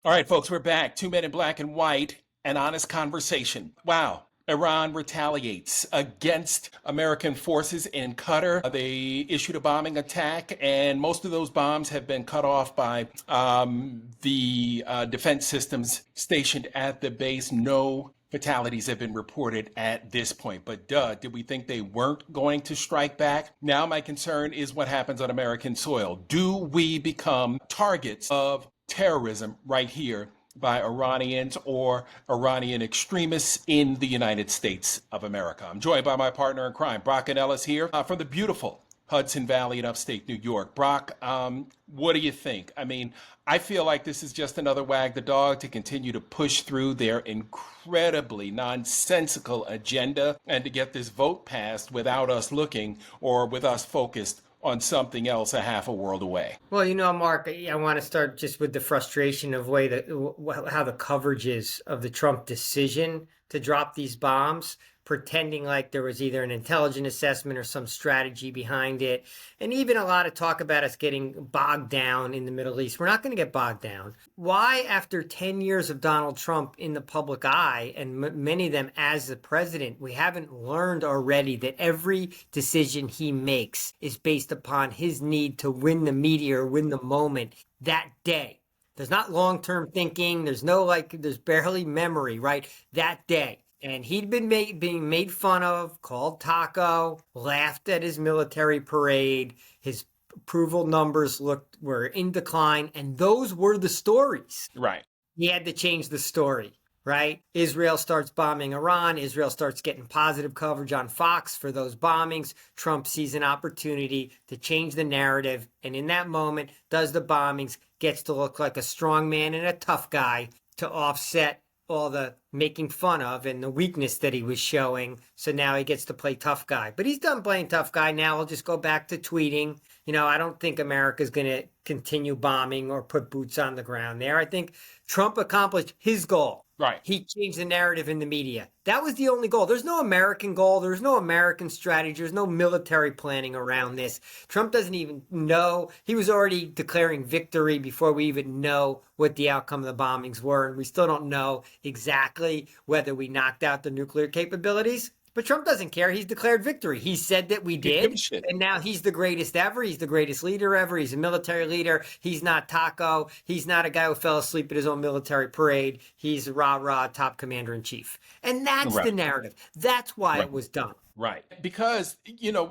All right, folks, we're back. Two men in black and white, an honest conversation. Wow. Iran retaliates against American forces in Qatar. They issued a bombing attack, and most of those bombs have been cut off by the defense systems stationed at the base. No fatalities have been reported at this point. But did we think they weren't going to strike back? Now my concern is what happens on American soil. Do we become targets of terrorism right here by Iranians or Iranian extremists in the United States of America? I'm joined by my partner in crime, Brock Ganeles, here from the beautiful Hudson Valley in upstate New York. Brock, what do you think? I mean, I feel like this is just another wag the dog to continue to push through their incredibly nonsensical agenda and to get this vote passed without us looking or with us focused on something else a half a world away. Well, Mark, I want to start just with the frustration of how the coverage is of the Trump decision to drop these bombs, pretending like there was either an intelligent assessment or some strategy behind it. And even a lot of talk about us getting bogged down in the Middle East. We're not going to get bogged down. Why, after 10 years of Donald Trump in the public eye, and many of them as the president, we haven't learned already that every decision he makes is based upon his need to win the media or win the moment that day. There's not long-term thinking. There's there's barely memory, right? That day. And he'd been being made fun of, called taco, laughed at his military parade. His approval numbers were in decline. And those were the stories. Right. He had to change the story, right? Israel starts bombing Iran. Israel starts getting positive coverage on Fox for those bombings. Trump sees an opportunity to change the narrative. And in that moment, does the bombings, gets to look like a strong man and a tough guy to offset all the making fun of and the weakness that he was showing. So now he gets to play tough guy. But he's done playing tough guy. Now he'll just go back to tweeting. I don't think America's going to continue bombing or put boots on the ground there. I think Trump accomplished his goal. Right. He changed the narrative in the media. That was the only goal. There's no American goal. There's no American strategy. There's no military planning around this. Trump doesn't even know. He was already declaring victory before we even know what the outcome of the bombings were. And we still don't know exactly whether we knocked out the nuclear capabilities. But Trump doesn't care. He's declared victory. He said that we did. And now he's the greatest ever. He's the greatest leader ever. He's a military leader. He's not taco. He's not a guy who fell asleep at his own military parade. He's a rah-rah top commander in chief. And that's the narrative. That's why it was done. Right. Because,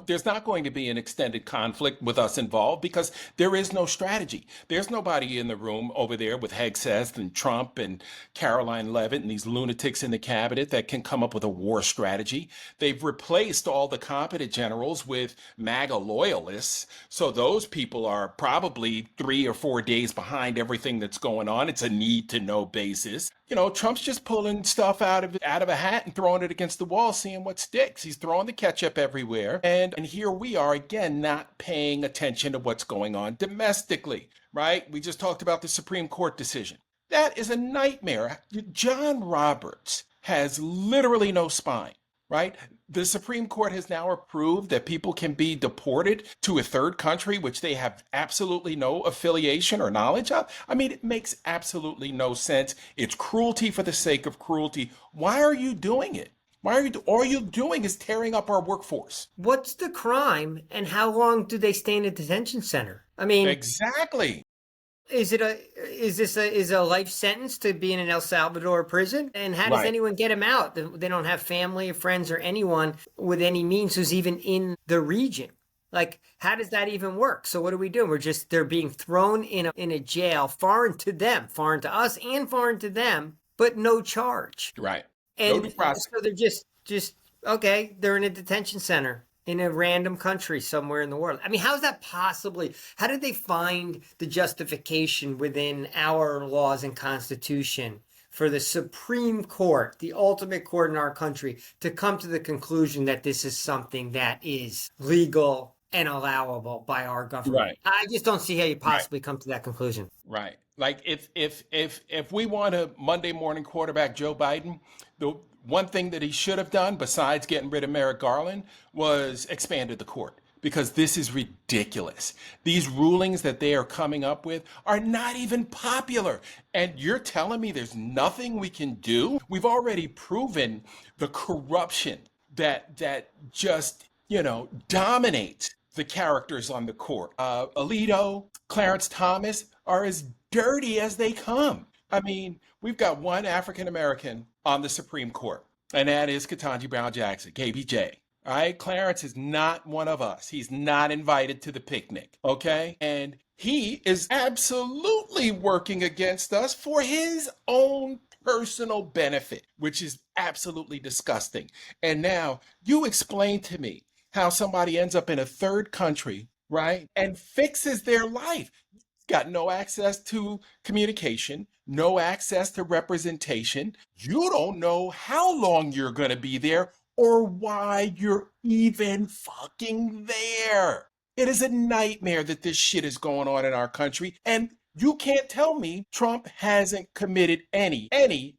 there's not going to be an extended conflict with us involved because there is no strategy. There's nobody in the room over there with Hegseth and Trump and Caroline Leavitt and these lunatics in the cabinet that can come up with a war strategy. They've replaced all the competent generals with MAGA loyalists. So those people are probably 3 or 4 days behind everything that's going on. It's a need to know basis. Trump's just pulling stuff out of a hat and throwing it against the wall, seeing what sticks. He's throwing the ketchup everywhere. And here we are again, not paying attention to what's going on domestically, right? We just talked about the Supreme Court decision. That is a nightmare. John Roberts has literally no spine, right? The Supreme Court has now approved that people can be deported to a third country, which they have absolutely no affiliation or knowledge of. I mean, it makes absolutely no sense. It's cruelty for the sake of cruelty. Why are you doing it? All you're doing is tearing up our workforce. What's the crime and how long do they stay in a detention center? I mean, exactly. Is this a life sentence to be in an El Salvador prison? And how does anyone get him out? They don't have family or friends or anyone with any means who's even in the region. Like, how does that even work? So what are we doing? They're being thrown in a jail, foreign to them, foreign to us and foreign to them, but no charge. Right. And so they're just okay, they're in a detention center in a random country somewhere in the world. I mean, how is that possibly? How did they find the justification within our laws and Constitution for the Supreme Court, the ultimate court in our country, to come to the conclusion that this is something that is legal and allowable by our government? Right. I just don't see how you possibly come to that conclusion. Right. Like if we want a Monday morning quarterback Joe Biden, the one thing that he should have done besides getting rid of Merrick Garland was expanded the court. because this is ridiculous. These rulings that they are coming up with are not even popular. And you're telling me there's nothing we can do? We've already proven the corruption that just, dominates the characters on the court. Alito, Clarence Thomas are as dirty as they come. I mean, we've got one African American on the Supreme Court, and that is Ketanji Brown Jackson, KBJ. All right, Clarence is not one of us. He's not invited to the picnic, okay? And he is absolutely working against us for his own personal benefit, which is absolutely disgusting. And now you explain to me how somebody ends up in a third country, right, and fixes their life. Got no access to communication, no access to representation. You don't know how long you're going to be there or why you're even fucking there. It is a nightmare that this shit is going on in our country. And you can't tell me Trump hasn't committed any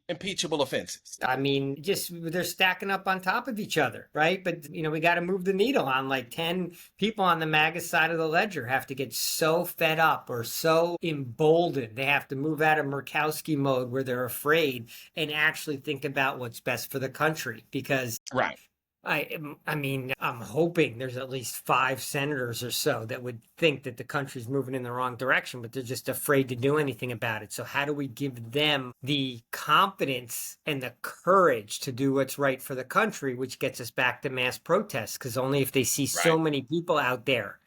impeachable offenses. I mean, just they're stacking up on top of each other, right? But, we got to move the needle on like 10 people on the MAGA side of the ledger have to get so fed up or so emboldened. They have to move out of Murkowski mode where they're afraid and actually think about what's best for the country. Because Right. I mean, I'm hoping there's at least 5 senators or so that would think that the country's moving in the wrong direction, but they're just afraid to do anything about it. So how do we give them the confidence and the courage to do what's right for the country, which gets us back to mass protests? Because only if they see so many people out there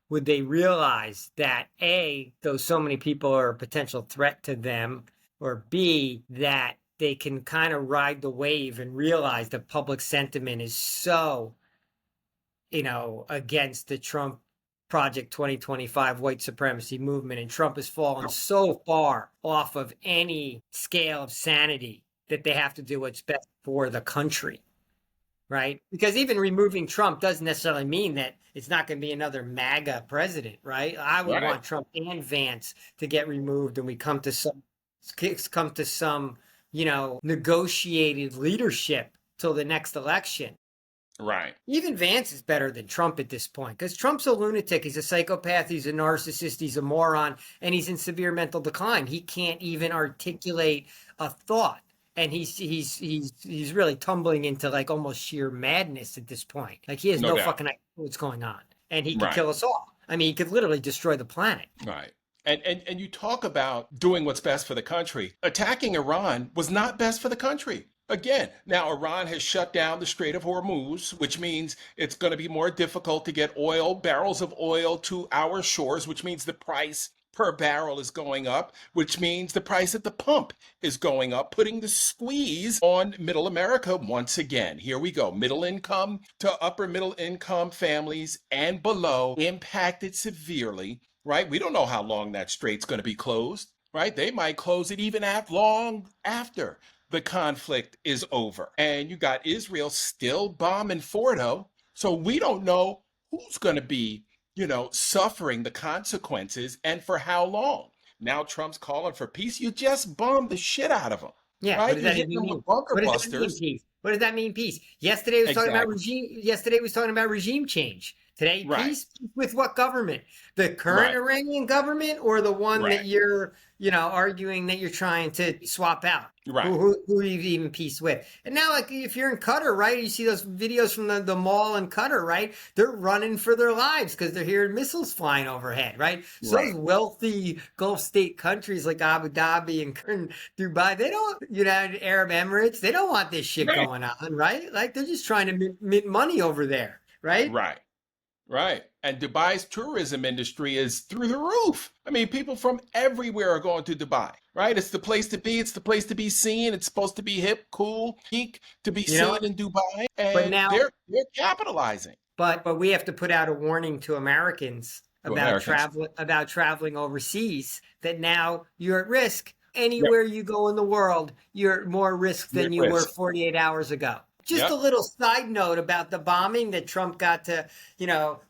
would they realize that A, though so many people are a potential threat to them, or B, that they can kind of ride the wave and realize that public sentiment is so, against the Trump Project 2025 white supremacy movement. And Trump has fallen so far off of any scale of sanity that they have to do what's best for the country. Right? Because even removing Trump doesn't necessarily mean that it's not going to be another MAGA president, right? I would want Trump and Vance to get removed and we come to some negotiated leadership till the next election. Right. Even Vance is better than Trump at this point because Trump's a lunatic. He's a psychopath. He's a narcissist. He's a moron. And he's in severe mental decline. He can't even articulate a thought. And he's really tumbling into like almost sheer madness at this point. Like he has no fucking idea what's going on. And he could kill us all. I mean, he could literally destroy the planet. Right. And you talk about doing what's best for the country. Attacking Iran was not best for the country. Again, now Iran has shut down the Strait of Hormuz, which means it's going to be more difficult to get barrels of oil to our shores, which means the price per barrel is going up, which means the price at the pump is going up, putting the squeeze on middle America once again. Here we go. Middle income to upper middle income families and below impacted severely. Right? We don't know how long that strait's going to be closed, right? They might close it even long after the conflict is over. And you got Israel still bombing Fordo. So we don't know who's going to be, suffering the consequences and for how long. Now Trump's calling for peace. You just bombed the shit out of them. Yeah. Right? What does that even mean? Bunker busters. What does that mean, peace? Yesterday was talking about regime. Yesterday was talking about regime change. Today, peace with what government? The current Iranian government or the one that you're, arguing that you're trying to swap out? Right. Who you even peace with? And now, like, if you're in Qatar, right, you see those videos from the mall in Qatar, right? They're running for their lives because they're hearing missiles flying overhead, right? So those wealthy Gulf state countries like Abu Dhabi and Dubai, they don't, United Arab Emirates, they don't want this shit going on, right? Like, they're just trying to mint money over there, right? Right. Right. And Dubai's tourism industry is through the roof. I mean, people from everywhere are going to Dubai, right? It's the place to be. It's the place to be seen. It's supposed to be hip, cool, chic to be seen in Dubai. And but now, they're capitalizing. But we have to put out a warning to Americans about traveling overseas that now you're at risk. Anywhere you go in the world, you're at more risk than you were 48 hours ago. Just a little side note about the bombing that Trump got to,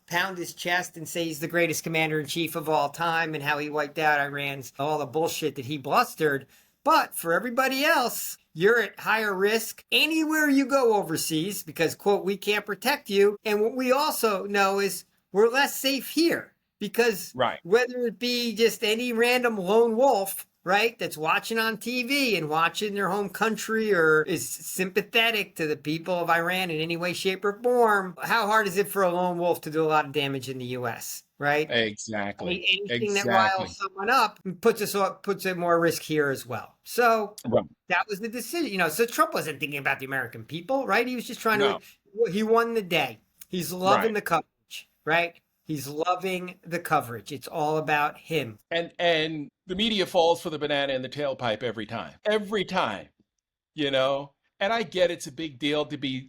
pound his chest and say he's the greatest commander in chief of all time and how he wiped out Iran's all the bullshit that he blustered. But for everybody else, you're at higher risk anywhere you go overseas because, quote, we can't protect you. And what we also know is we're less safe here because Right. whether it be just any random lone wolf, right, that's watching on TV and watching their home country or is sympathetic to the people of Iran in any way, shape, or form, how hard is it for a lone wolf to do a lot of damage in the U.S., right? Exactly. Anything that Exactly. riles someone up puts at more risk here as well. So Right. that was the decision. So Trump wasn't thinking about the American people, right? He was just trying to, No. he won the day. He's loving Right. the coverage, right? He's loving the coverage. It's all about him. And the media falls for the banana in the tailpipe every time. Every time, you know. And I get it's a big deal to be,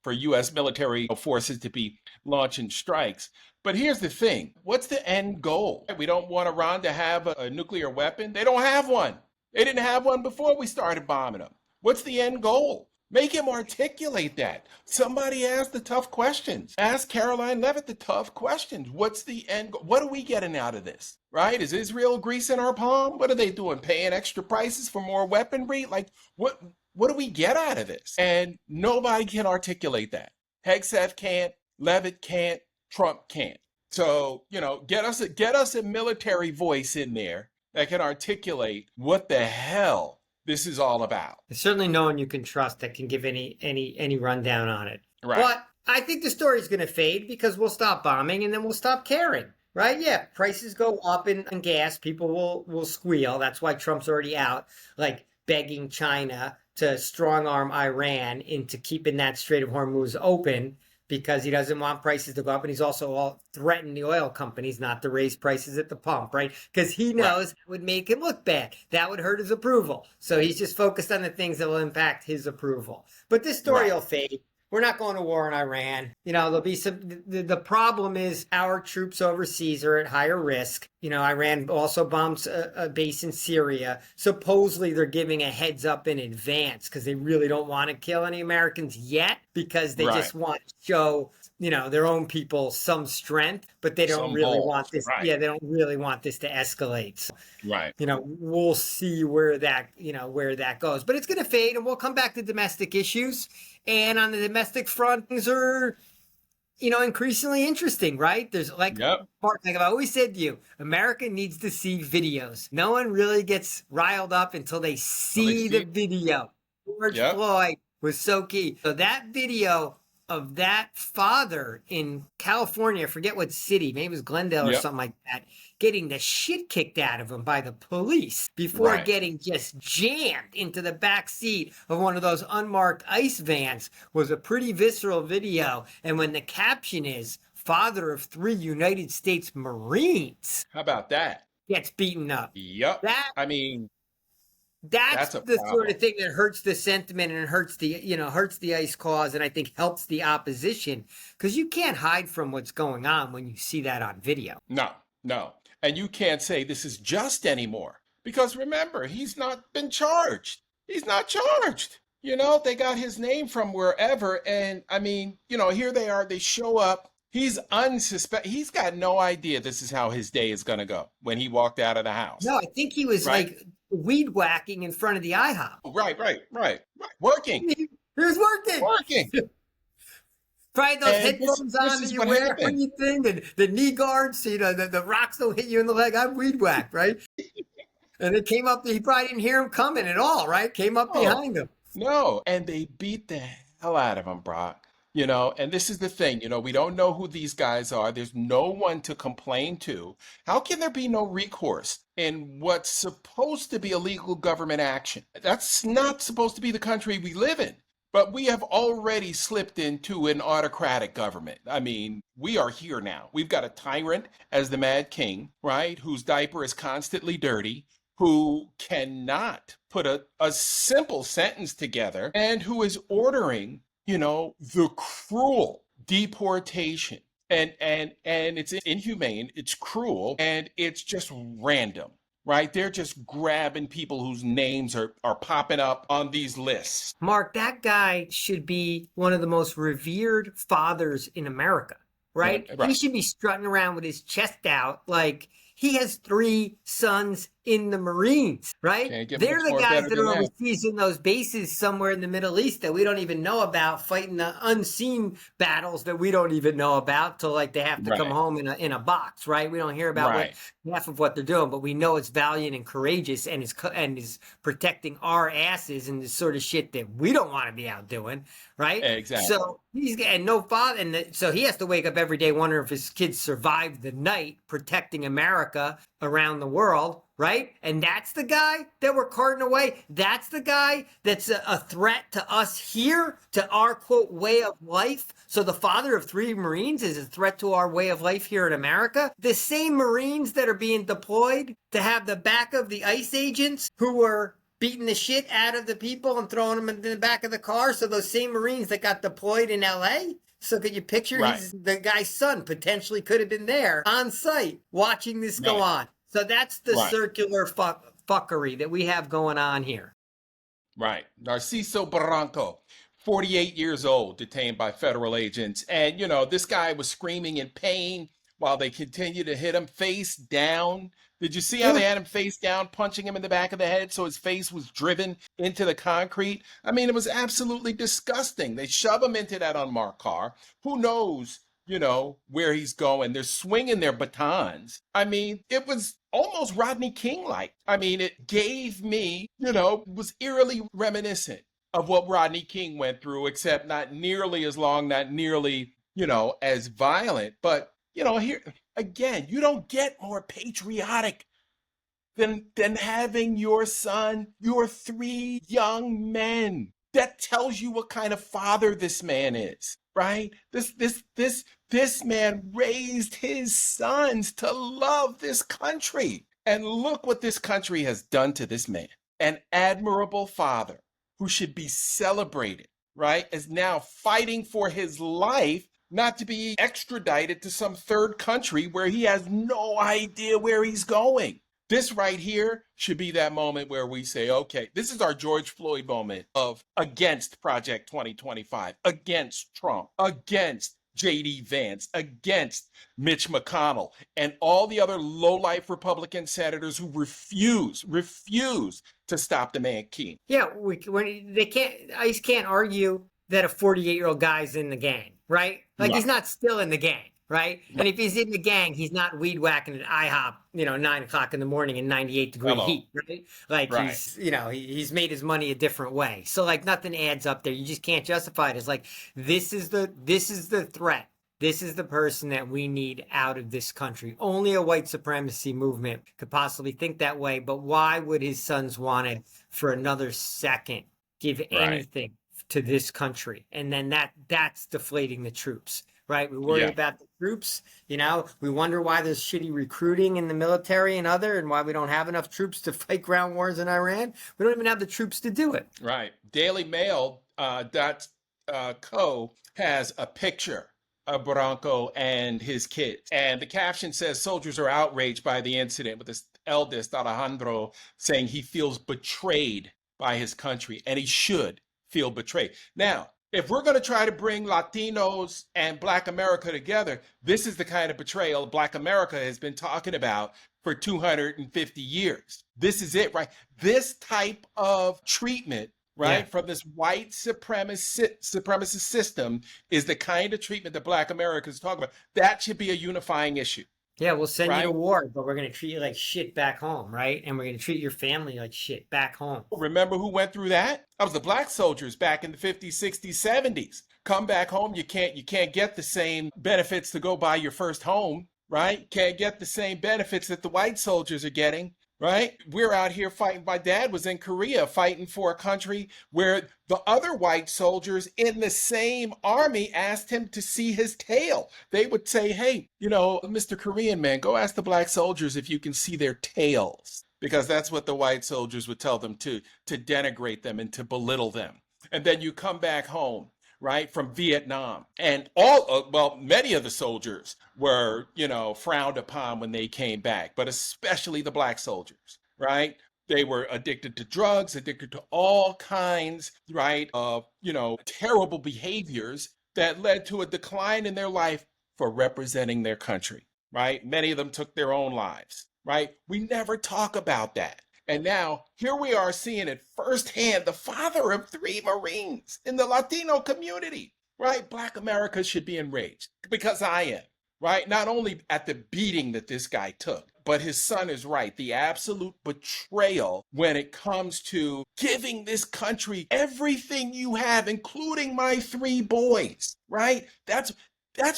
for US military forces to be launching strikes. But here's the thing. What's the end goal? We don't want Iran to have a nuclear weapon. They don't have one. They didn't have one before we started bombing them. What's the end goal? Make him articulate that. Somebody ask the tough questions. Ask Caroline Levitt the tough questions. What's the end goal? What are we getting out of this? Right? Is Israel greasing our palm? What are they doing? Paying extra prices for more weaponry? Like, what do we get out of this? And nobody can articulate that. Hegseth can't, Levitt can't, Trump can't. So, get us a military voice in there that can articulate what the hell this is all about. There's certainly no one you can trust that can give any rundown on it. Right. But I think the story's going to fade because we'll stop bombing and then we'll stop caring. Right? Yeah, prices go up in gas. People will squeal. That's why Trump's already out, like begging China to strong arm Iran into keeping that Strait of Hormuz open because he doesn't want prices to go up. And he's also all threatened the oil companies not to raise prices at the pump, right? Because he knows it would make him look bad. That would hurt his approval. So he's just focused on the things that will impact his approval. But this story will fade. We're not going to war in Iran. There'll be the problem is our troops overseas are at higher risk. Iran also bombs a base in Syria. Supposedly they're giving a heads up in advance because they really don't want to kill any Americans yet because they just want to show, their own people some strength, but they don't really want this. Right. Yeah, they don't really want this to escalate. So, right. We'll see where that goes, but it's going to fade and we'll come back to domestic issues. And on the domestic front, things are, increasingly interesting, right? There's like I've always said to you, America needs to see videos. No one really gets riled up until they see the video. George Floyd was so key. So that video of that father in California, I forget what city, maybe it was Glendale or something like that, getting the shit kicked out of him by the police before getting just jammed into the back seat of one of those unmarked ICE vans was a pretty visceral video. And when the caption is, father of 3 United States Marines. How about that? Gets beaten up. Yep. That's the sort of thing that hurts the sentiment and hurts the ICE cause, and I think helps the opposition because you can't hide from what's going on when you see that on video. No. And you can't say this is just anymore because remember, he's not been charged. He's not charged. They got his name from wherever. And here they are. They show up. He's unsuspected. He's got no idea this is how his day is going to go when he walked out of the house. No, I think he was like weed whacking in front of the IHOP. Right. Working. He was working. Probably those headphones on that you wear when you think, and the knee guards, the rocks don't hit you in the leg. I'm weed whacked, right? And it came up, he probably didn't hear him coming at all, right? Came up behind him. No, and they beat the hell out of him, Brock. And this is the thing, we don't know who these guys are. There's no one to complain to. How can there be no recourse in what's supposed to be a legal government action? That's not supposed to be the country we live in. But we have already slipped into an autocratic government. We are here now. We've got a tyrant as the Mad King, right? Whose diaper is constantly dirty, who cannot put a simple sentence together, and who is ordering, the cruel deportation. And it's inhumane, it's cruel, and it's just random. Right? They're just grabbing people whose names are popping up on these lists. Mark, that guy should be one of the most revered fathers in America, right? He should be strutting around with his chest out like he has 3 sons in the Marines, right? Can't get They're much the more guys better that than are that. overseas in those bases somewhere in the Middle East that we don't even know about, fighting the unseen battles that we don't even know about till like they have to come Right, home in a box, right? We don't hear about what right. half of what they're doing, but we know it's valiant and courageous and is protecting our asses and the sort of shit that we don't want to be out doing, right? Exactly. So he's and no father, so he has to wake up every day wondering if his kids survived the night protecting America around the world, right? And that's the guy that we're carting away. That's the guy that's a threat to us here, to our quote way of life. So the father of 3 Marines is a threat to our way of life here in America. The same Marines that are being deployed to have the back of the ICE agents who were beating the shit out of the people and throwing them in the back of the car. So those same Marines that got deployed in LA. So could you picture Right, the guy's son potentially could have been there on site watching this go right, on. So that's the right, circular fuckery that we have going on here. right. Narciso Barranco, 48 years old, detained by federal agents. And, this guy was screaming in pain while they continued to hit him face down. Did you see how Yeah. they had him face down, punching him in the back of the head so his face was driven into the concrete? I mean, it was absolutely disgusting. They shove him into that unmarked car. Who knows, where he's going? They're swinging their batons. I mean, it was almost Rodney King-like. I mean, it gave me, was eerily reminiscent of what Rodney King went through, except not nearly as long, not nearly, as violent. But, here again, you don't get more patriotic than having your son, your 3 young men. That tells you what kind of father this man is, right? This man raised his sons to love this country. And look what this country has done to this man. An admirable father who should be celebrated, right? Is now fighting for his life not to be extradited to some third country where he has no idea where he's going. This right here should be that moment where we say, okay, this is our George Floyd moment of against Project 2025, against Trump, against J.D. Vance, against Mitch McConnell, and all the other low-life Republican senators who refuse to stop the man King. Yeah, ICE can't argue that a 48-year-old guy's in the gang, right? Like he's Right, not still in the gang, right? And right. if he's in the gang, he's not weed whacking at IHOP, 9 o'clock in the morning in 98-degree Hello. heat, right? Like Right, he's made his money a different way. So like nothing adds up there. You just can't justify it. It's like this is the threat. This is the person that we need out of this country. Only a white supremacy movement could possibly think that way. But why would his sons want to, for another second, give right. anything to this country? And then that's deflating the troops, right? We worry Yeah, about the troops. We wonder why there's shitty recruiting in the military and why we don't have enough troops to fight ground wars in Iran. We don't even have the troops to do it. right. Daily Mail co has a picture of Bronco and his kids. And the caption says soldiers are outraged by the incident, with his eldest, Alejandro, saying he feels betrayed by his country, and he should feel betrayed. Now, if we're going to try to bring Latinos and Black America together, this is the kind of betrayal Black America has been talking about for 250 years. This is it, right? This type of treatment, Yeah. right, from this white supremacist system is the kind of treatment that Black America is talking about. That should be a unifying issue, Yeah, we'll send you to right? war, but we're going to treat you like shit back home, right? And we're going to treat your family like shit back home. Remember who went through that? That was the Black soldiers back in the 50s, 60s, 70s. Come back home, you can't get the same benefits to go buy your first home, right? Can't get the same benefits that the white soldiers are getting, right? We're out here fighting. My dad was in Korea fighting for a country where the other white soldiers in the same army asked him to see his tail. They would say, hey, Mr. Korean man, go ask the Black soldiers if you can see their tails. Because that's what the white soldiers would tell them to denigrate them and to belittle them. And then you come back home, right, from Vietnam. And many of the soldiers were, frowned upon when they came back, but especially the Black soldiers, right? They were addicted to drugs, addicted to all kinds, right, of, terrible behaviors that led to a decline in their life for representing their country, right? Many of them took their own lives, right? We never talk about that. And now here we are seeing it firsthand, the father of 3 Marines in the Latino community, right? Black America should be enraged because I am, right? Not only at the beating that this guy took, but his son is right. The absolute betrayal when it comes to giving this country everything you have, including my 3 boys, right? That's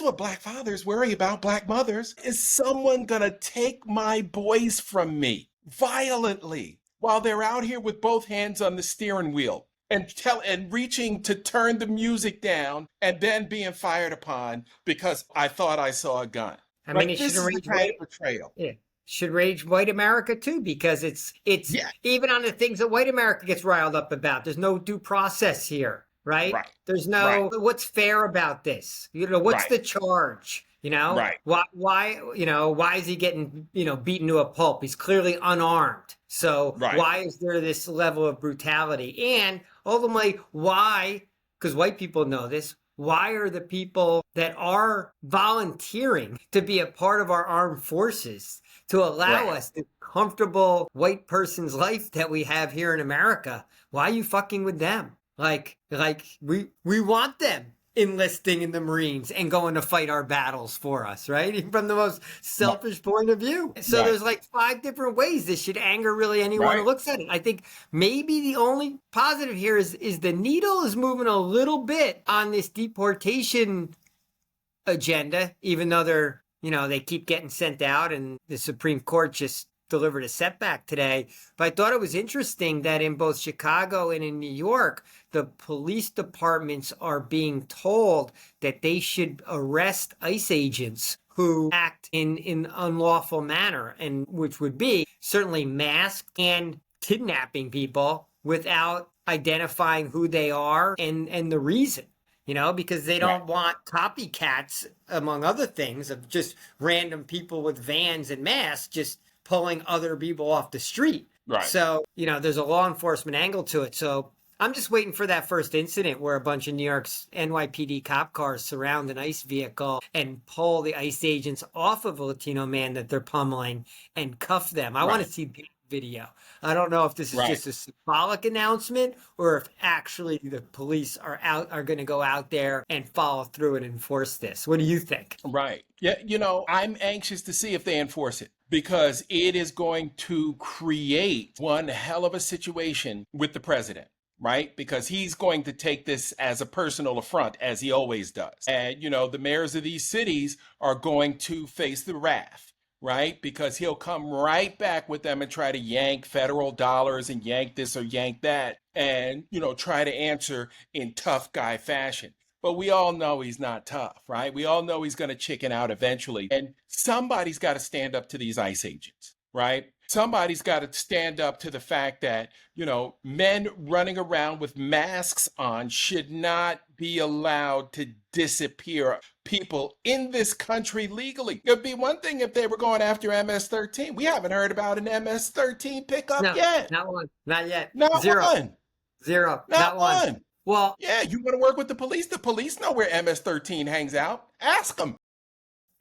what black fathers worry about, black mothers. Is someone gonna take my boys from me violently while they're out here with both hands on the steering wheel and reaching to turn the music down and then being fired upon because I thought I saw a gun. I mean, Like it should this is the rage kind of betrayal. yeah, should rage white America too, because it's Yeah, even on the things that white America gets riled up about. There's no due process here, right? right, There's right, no what's fair about this. What's right, the charge? right, Why is he getting, beaten to a pulp? He's clearly unarmed. So right, why is there this level of brutality? And ultimately, why? Because white people know this. Why are the people that are volunteering to be a part of our armed forces to allow right, us the comfortable white person's life that we have here in America? Why are you fucking with them? Like we want them enlisting in the Marines and going to fight our battles for us, right? Even from the most right, selfish point of view. So right, there's like 5 different ways this should anger really anyone who right, looks at it. I think maybe the only positive here is the needle is moving a little bit on this deportation agenda, even though they keep getting sent out and the Supreme Court just delivered a setback today. But I thought it was interesting that in both Chicago and in New York, the police departments are being told that they should arrest ICE agents who act in unlawful manner, and which would be certainly masked and kidnapping people without identifying who they are and the reason. Because they right, don't want copycats, among other things, of just random people with vans and masks just pulling other people off the street. right. So, there's a law enforcement angle to it. So I'm just waiting for that first incident where a bunch of New York's NYPD cop cars surround an ICE vehicle and pull the ICE agents off of a Latino man that they're pummeling and cuff them. I want Right. to see the video. I don't know if this is Right. just a symbolic announcement or if actually the police are going to go out there and follow through and enforce this. What do you think? Right. Yeah, I'm anxious to see if they enforce it because it is going to create one hell of a situation with the president, right? Because he's going to take this as a personal affront, as he always does. And, the mayors of these cities are going to face the wrath, right? Because he'll come right back with them and try to yank federal dollars and yank this or yank that and, try to answer in tough guy fashion. But we all know he's not tough, right? We all know he's going to chicken out eventually. And somebody's got to stand up to these ICE agents, right? Somebody's got to stand up to the fact that, men running around with masks on should not be allowed to disappear people in this country legally. It would be one thing if they were going after MS-13. We haven't heard about an MS-13 pickup No, yet. not one. Not yet. Not Zero. one. Zero. Not Not one. one. Well, Yeah, you want to work with the police? The police know where MS-13 hangs out. Ask them.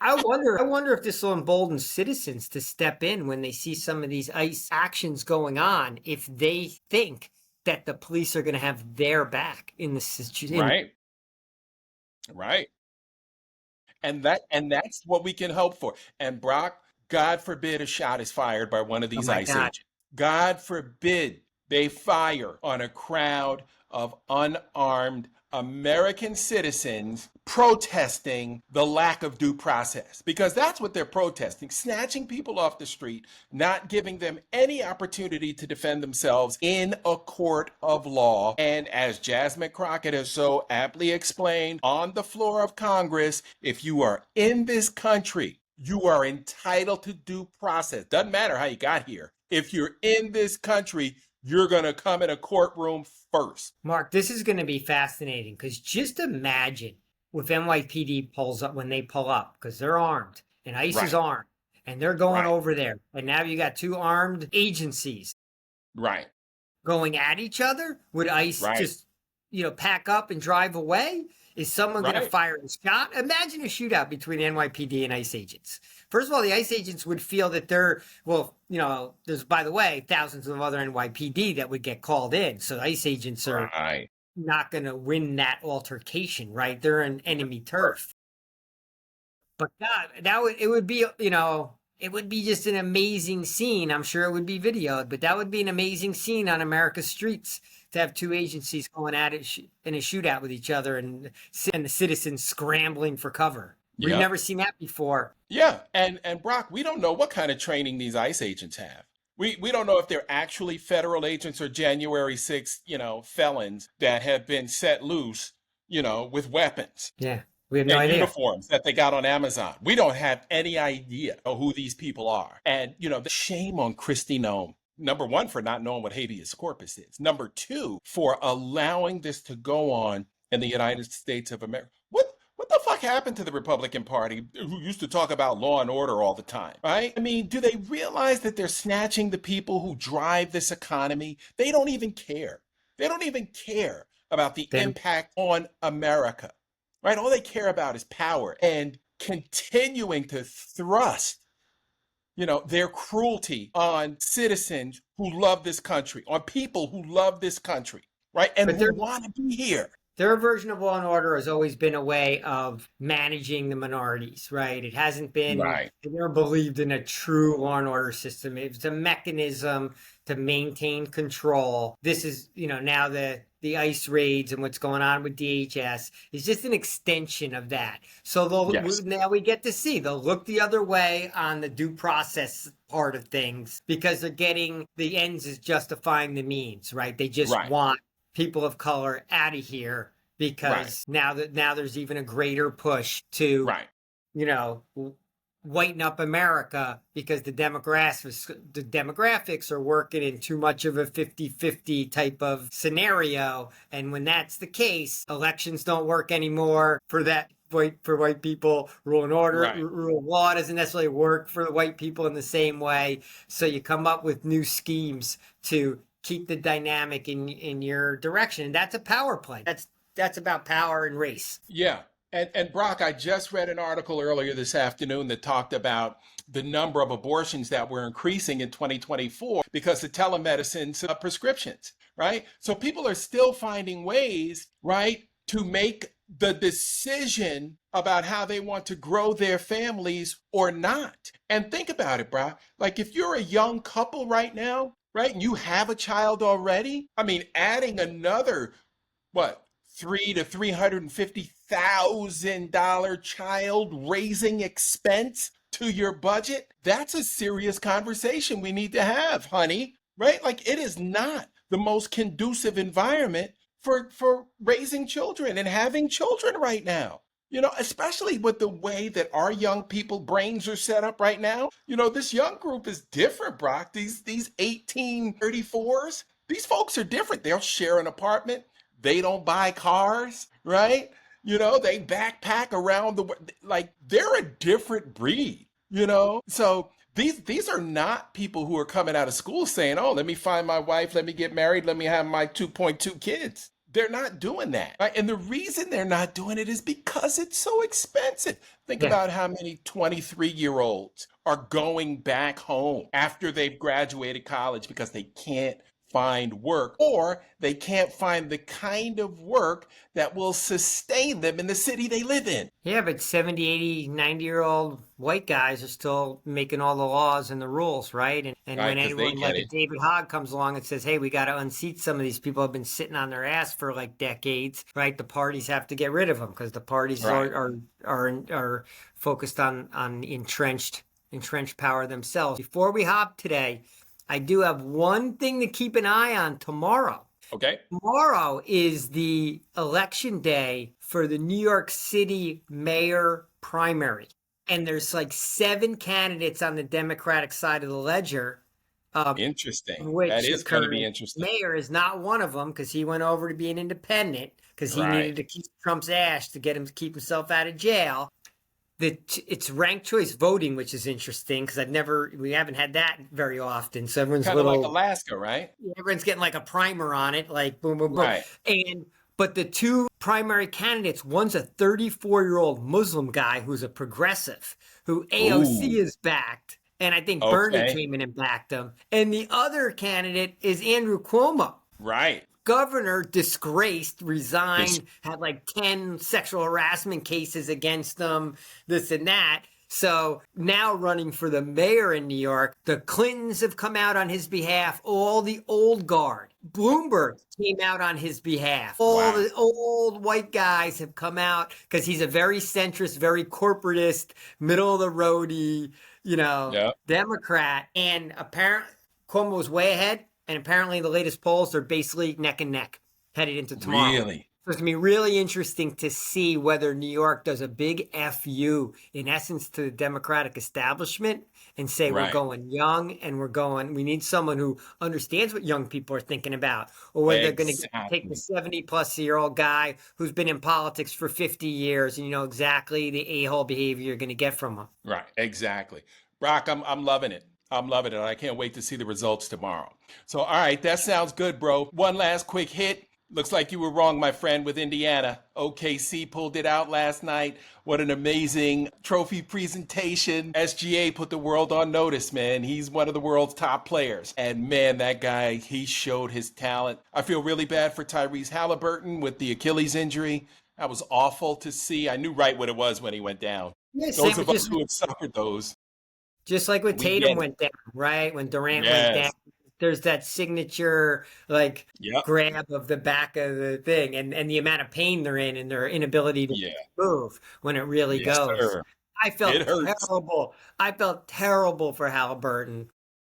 I wonder if this will embolden citizens to step in when they see some of these ICE actions going on, if they think that the police are going to have their back in the situation. Right. Right. And that's what we can hope for. And Brock, God forbid a shot is fired by one of Oh these my ICE God. agents. God forbid they fire on a crowd of unarmed American citizens protesting the lack of due process. Because that's what they're protesting, snatching people off the street, not giving them any opportunity to defend themselves in a court of law. And as Jasmine Crockett has so aptly explained on the floor of Congress, if you are in this country, you are entitled to due process. Doesn't matter how you got here. If you're in this country, you're going to come in a courtroom first. Mark, this is going to be fascinating because just imagine if NYPD pulls up when they pull up because they're armed and ICE is Right, armed and they're going right, over there. And now you got 2 armed agencies right, going at each other. Would ICE right. just pack up and drive away? Is someone going to Right. fire a shot? Imagine a shootout between NYPD and ICE agents. First of all, the ICE agents would feel that there's, by the way, thousands of other NYPD that would get called in. So ICE agents are Right. not going to win that altercation, right? They're in enemy turf. But God, it would be just an amazing scene. I'm sure it would be videoed, but that would be an amazing scene on America's streets to have two agencies going at it in a shootout with each other and the citizens scrambling for cover. We've Yep. never seen that before. Yeah. And Brock, we don't know what kind of training these ICE agents have. We don't know if they're actually federal agents or January 6th, felons that have been set loose, with weapons Yeah, we have no and idea. uniforms that they got on Amazon. We don't have any idea of who these people are. And, the shame on Kristi Noem. Number one, for not knowing what habeas corpus is. Number two, for allowing this to go on in the United States of America. What the fuck happened to the Republican Party who used to talk about law and order all the time, right? I mean, do they realize that they're snatching the people who drive this economy? They don't even care. They don't even care about the Then impact on America, right? All they care about is power and continuing to thrust, their cruelty on citizens who love this country, on people who love this country, right? And but who want to be here. their version of law and order has always been a way of managing the minorities, right? It hasn't been, Right. they never believed in a true law and order system. It was a mechanism to maintain control. This is, now the ICE raids and what's going on with DHS is just an extension of that. So Yes. now we get to see, they'll look the other way on the due process part of things because they're getting the ends is justifying the means, right? They just Right. want people of color out of here because now there's even a greater push to Right. whiten up America because the demographics are working in too much of a 50-50 type of scenario, and when that's the case, elections don't work anymore for white people. Rule and order, Right. rule of law doesn't necessarily work for the white people in the same way. So you come up with new schemes to keep the dynamic in your direction. And that's a power play. That's about power and race. Yeah. And Brock, I just read an article earlier this afternoon that talked about the number of abortions that were increasing in 2024 because of telemedicine's prescriptions, right? So people are still finding ways, right, to make the decision about how they want to grow their families or not. And think about it, Brock. Like if you're a young couple right now, right, and you have a child already, I mean, adding another, what, $300,000 to $350,000 child raising expense to your budget, that's a serious conversation we need to have, honey, right? Like it is not the most conducive environment for raising children and having children right now. Especially with the way that our young people brains are set up right now. This young group is different, Brock. These 1834s, these folks are different. They'll share an apartment. They don't buy cars, right? They backpack around the world. Like they're a different breed. So these are not people who are coming out of school saying, "Oh, let me find my wife, let me get married, let me have my 2.2 kids." They're not doing that, right? And the reason they're not doing it is because it's so expensive. Think Yeah. about how many 23-year-olds are going back home after they've graduated college because they can't find work or they can't find the kind of work that will sustain them in the city they live in. Yeah, but 70, 80, 90-year-old white guys are still making all the laws and the rules, right? And Right, when because they anyone get like a it. David Hogg comes along and says, hey, we got to unseat some of these people who have been sitting on their ass for like decades, right? The parties have to get rid of them because the parties Right. are focused on entrenched power themselves. Before we hop today, I do have one thing to keep an eye on tomorrow. Okay. Tomorrow is the election day for the New York City mayor primary. And there's like 7 candidates on the Democratic side of the ledger. Interesting. Which That the is going to be current interesting. mayor is not one of them because he went over to be an independent because he Right. needed to keep Trump's ass to get him to keep himself out of jail. It's ranked choice voting, which is interesting because we haven't had that very often. So Kind of like Alaska, right? everyone's getting like a primer on it, like boom, boom, boom. Right. And But the two primary candidates, one's a 34-year-old Muslim guy who's a progressive, who AOC Ooh, is backed. And I think Bernie okay. came in and backed him. And the other candidate is Andrew Cuomo. Right. Governor, disgraced, This, resigned, had like 10 sexual harassment cases against them, this and that. So now running for the mayor in New York, the Clintons have come out on his behalf, all the old guard. Bloomberg came out on his behalf. All wow. the old white guys have come out because he's a very centrist, very corporatist, middle of the roady, Yeah. Democrat. And apparently Cuomo's way ahead. And apparently the latest polls are basically neck and neck headed into tomorrow. Really? So it's going to be really interesting to see whether New York does a big FU, in essence, to the Democratic establishment and say, we're Right. going young and we need someone who understands what young people are thinking about, or whether they're going to take the Exactly. 70-plus-year-old guy who's been in politics for 50 years and you know exactly the a-hole behavior you're going to get from him. Right. Exactly. Brock, I'm loving it. I'm loving it. I can't wait to see the results tomorrow. So, all right, that sounds good, bro. One last quick hit. Looks like you were wrong, my friend, with Indiana. OKC pulled it out last night. What an amazing trophy presentation. SGA put the world on notice, man. He's one of the world's top players. And man, that guy, he showed his talent. I feel really bad for Tyrese Halliburton with the Achilles injury. That was awful to see. I knew right what it was when he went down. Yeah, Those same, of us who have suffered those, just like when we Tatum get it. went down, right? When Durant went down, Yes. there's that signature like Yep. grab of the back of the thing and the amount of pain they're in and their inability to Yeah. move when it really Yes, goes. sir. I It felt hurts. terrible. I felt terrible for Halliburton.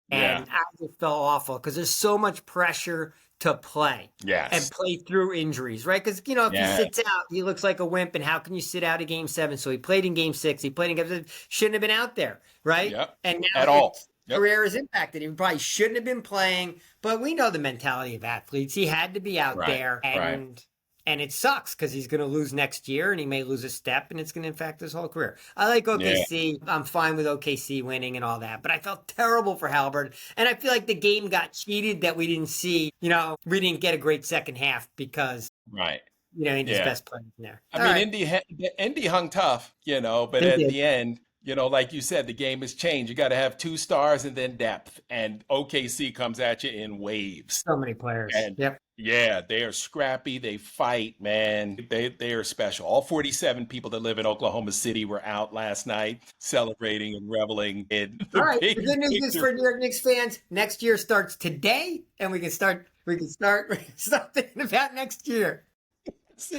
Yeah. And I just felt awful because there's so much pressure to play and Yes. play through injuries, right? Because, if he Yes. sits out, he looks like a wimp. And how can you sit out a game 7? So he played in game 6. He played in game 7. Shouldn't have been out there, right? Yep. And now At all. his Yep. career is impacted. He probably shouldn't have been playing, but we know the mentality of athletes. He had to be out Right. there. Right. And it sucks because he's going to lose next year and he may lose a step and it's going to impact his whole career. I like Yeah. OKC. I'm fine with OKC winning and all that, but I felt terrible for Halliburton. And I feel like the game got cheated that we didn't see. We didn't get a great second half because, Right. Indy's Yeah. best player in there. I All mean, right. Indy hung tough, but They at did. the end, like you said, the game has changed. You got to have two stars and then depth. And OKC comes at you in waves. So many players. And Yep. yeah, they are scrappy. They fight, man. They are special. All 47 people that live in Oklahoma City were out last night celebrating and reveling in All the right. The big good news is picture. for New York Knicks fans, next year starts today and we can start thinking about next year.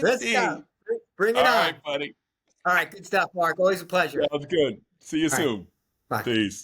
Let's go. Indeed. Bring All it on. right, buddy. All right. Good stuff, Mark. Always a pleasure. Sounds good. See you All right. soon. Bye. Peace.